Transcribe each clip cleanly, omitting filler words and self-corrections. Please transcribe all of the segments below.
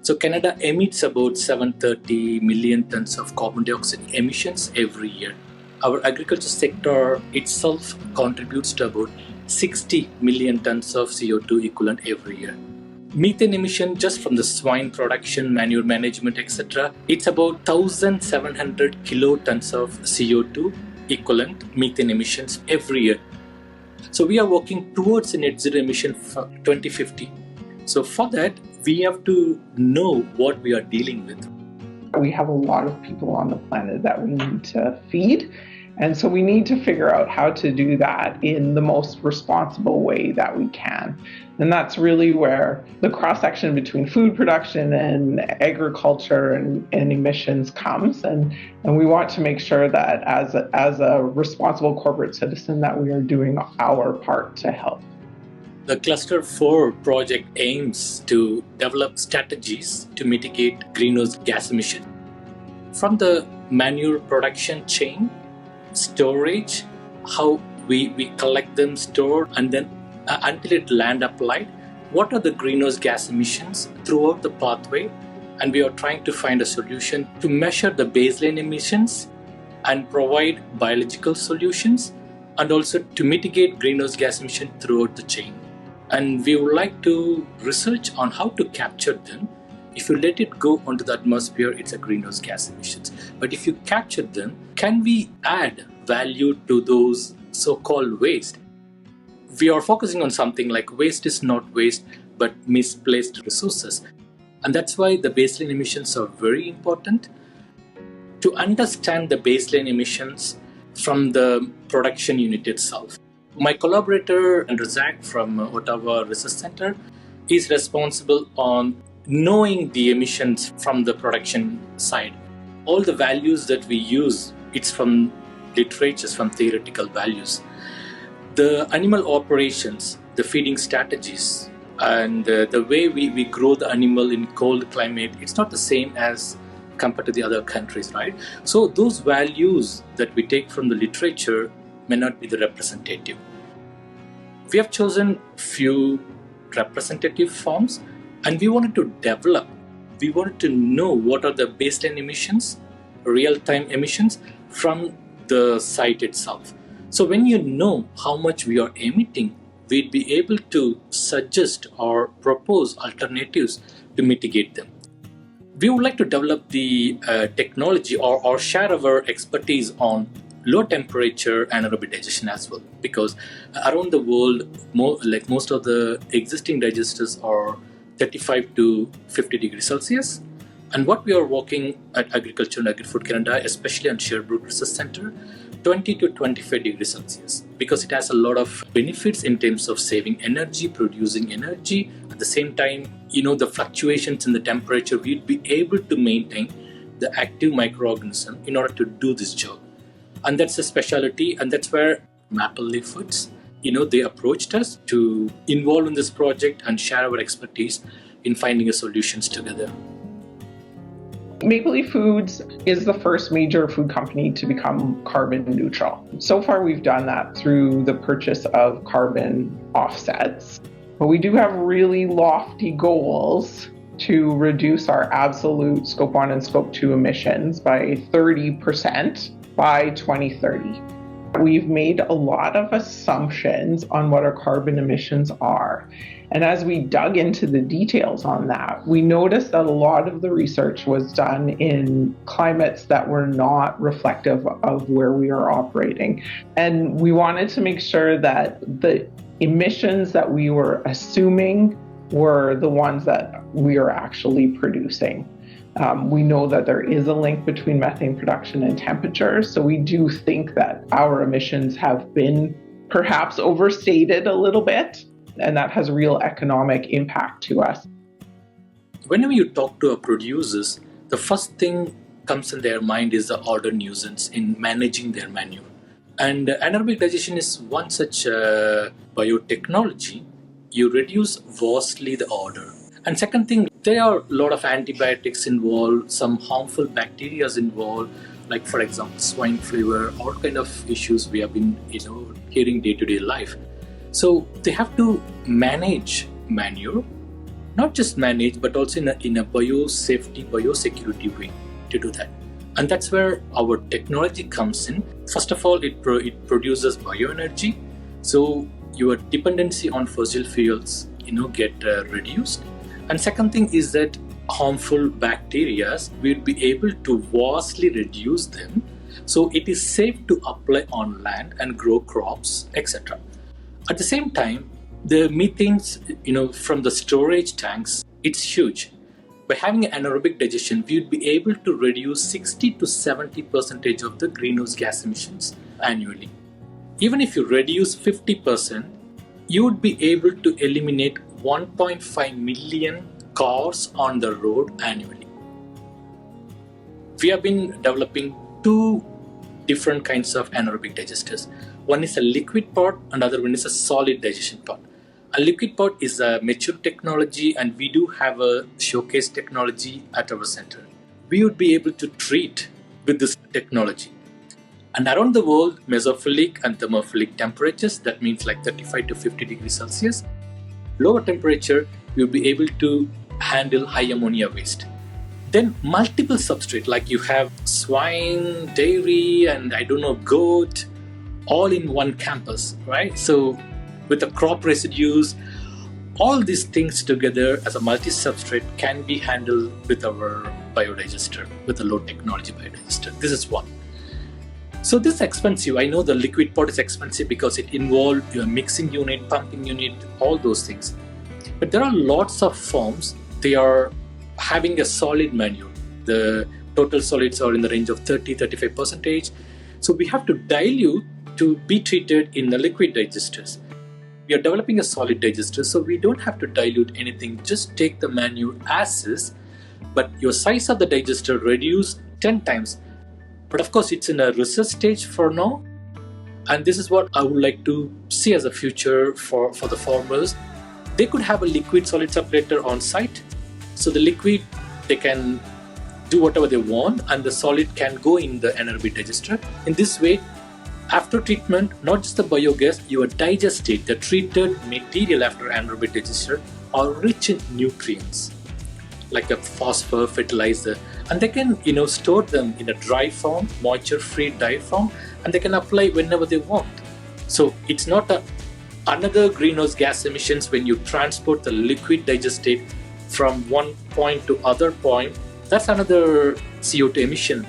So Canada emits about 730 million tons of carbon dioxide emissions every year. Our agriculture sector itself contributes to about 60 million tons of CO2 equivalent every year. Methane emission just from the swine production, manure management, etc. It's about 1,700 kilotons of CO2 equivalent methane emissions every year. So we are working towards a net zero emission for 2050. So for that, we have to know what we are dealing with. We have a lot of people on the planet that we need to feed. And so we need to figure out how to do that in the most responsible way that we can. And that's really where the cross-section between food production and agriculture and emissions comes. And we want to make sure that as a responsible corporate citizen that we are doing our part to help. The Cluster 4 project aims to develop strategies to mitigate greenhouse gas emissions. From the manure production chain, storage, how we collect them, store, and then until it land applied, what are the greenhouse gas emissions throughout the pathway? And we are trying to find a solution to measure the baseline emissions and provide biological solutions, and also to mitigate greenhouse gas emissions throughout the chain. And we would like to research on how to capture them. If you let it go onto the atmosphere, it's a greenhouse gas emissions. But if you capture them, can we add value to those so-called waste? We are focusing on something like waste is not waste, but misplaced resources. And that's why the baseline emissions are very important. To understand the baseline emissions from the production unit itself. My collaborator, Razak from Ottawa Research Center, is responsible on knowing the emissions from the production side. All the values that we use, it's from literatures, from theoretical values. The animal operations, the feeding strategies, and the way we grow the animal in cold climate, it's not the same as compared to the other countries, right? So those values that we take from the literature may not be the representative. We have chosen few representative forms, and we wanted to know what are the baseline emissions, real-time emissions from the site itself. So when you know how much we are emitting, we'd be able to suggest or propose alternatives to mitigate them. We would like to develop the technology or share our expertise on low temperature anaerobic digestion as well, because around the world, most of the existing digesters are 35 to 50 degrees Celsius. And what we are working at Agriculture and Agri-Food Canada, especially on Sherbrooke Research Center, 20 to 25 degrees Celsius, because it has a lot of benefits in terms of saving energy, producing energy. At the same time, the fluctuations in the temperature, we'd be able to maintain the active microorganism in order to do this job. And that's a specialty, and that's where Maple Leaf Foods, they approached us to involve in this project and share our expertise in finding solutions together. Maple Leaf Foods is the first major food company to become carbon neutral. So far, we've done that through the purchase of carbon offsets. But we do have really lofty goals to reduce our absolute Scope 1 and Scope 2 emissions by 30% by 2030. We've made a lot of assumptions on what our carbon emissions are. And as we dug into the details on that, we noticed that a lot of the research was done in climates that were not reflective of where we are operating. And we wanted to make sure that the emissions that we were assuming were the ones that we are actually producing. We know that there is a link between methane production and temperature, so we do think that our emissions have been perhaps overstated a little bit, and that has real economic impact to us. Whenever you talk to our producers, the first thing comes in their mind is the odor nuisance in managing their manure. And anaerobic digestion is one such biotechnology. You reduce vastly the odor. And second thing, there are a lot of antibiotics involved, some harmful bacteria involved, like for example, swine fever, all kind of issues we have been hearing day-to-day life. So they have to manage manure not just manage, but also in a biosafety, biosecurity way to do that. And that's where our technology comes in. First of all, it produces bioenergy, so your dependency on fossil fuels, get reduced. And second thing is that harmful bacteria, we'll be able to vastly reduce them, so it is safe to apply on land and grow crops, etc. At the same time, the methanes, from the storage tanks, it's huge. By having anaerobic digestion, we would be able to reduce 60 to 70% of the greenhouse gas emissions annually. Even if you reduce 50%, you would be able to eliminate 1.5 million cars on the road annually. We have been developing two different kinds of anaerobic digesters. One is a liquid part and other one is a solid digestion part. A liquid part is a mature technology, and we do have a showcase technology at our center. We would be able to treat with this technology. And around the world, mesophilic and thermophilic temperatures, that means like 35 to 50 degrees Celsius, lower temperature, you'll be able to handle high ammonia waste. Then multiple substrate, like you have swine, dairy, and goat, all in one campus, right? So with the crop residues, all these things together as a multi-substrate can be handled with our biodigester, with a low technology biodigester. This is one. So this is expensive. I know the liquid part is expensive because it involves your mixing unit, pumping unit, all those things. But there are lots of farms, they are having a solid manure. The total solids are in the range of 30-35%. So we have to dilute to be treated in the liquid digesters. We are developing a solid digester, so we don't have to dilute anything. Just take the manure as is, but your size of the digester reduce 10 times. But of course, it's in a research stage for now. And this is what I would like to see as a future for the farmers. They could have a liquid solid separator on site. So the liquid, they can do whatever they want, and the solid can go in the anaerobic digester. In this way, after treatment, not just the biogas, your digestate, the treated material after anaerobic digester, are rich in nutrients like a phosphor, fertilizer, and they can store them in a dry form, moisture-free dry form, and they can apply whenever they want. So it's not another greenhouse gas emissions when you transport the liquid digestate from one point to other point. That's another CO2 emission.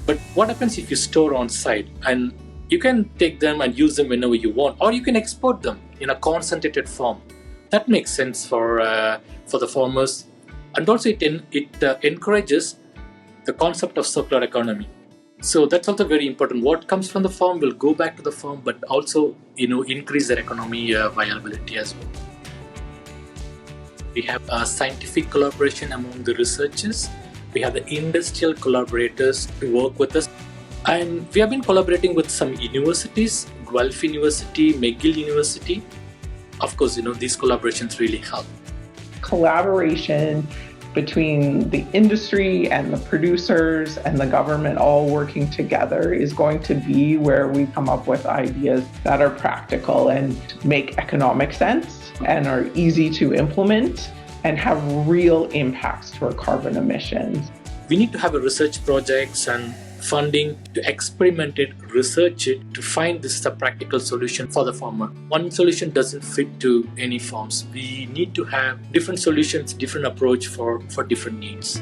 But what happens if you store on site, and you can take them and use them whenever you want, or you can export them in a concentrated form. That makes sense for the farmers, and also it encourages the concept of circular economy. So that's also very important. What comes from the farm will go back to the farm, but also increase their economy viability as well. We have a scientific collaboration among the researchers. We have the industrial collaborators to work with us. And we have been collaborating with some universities, Guelph University, McGill University. Of course, these collaborations really help. Collaboration between the industry and the producers and the government all working together is going to be where we come up with ideas that are practical and make economic sense and are easy to implement and have real impacts to our carbon emissions. We need to have a research projects and funding to experiment it, research it, to find this is a practical solution for the farmer. One solution doesn't fit to any farms. We need to have different solutions, different approach for different needs.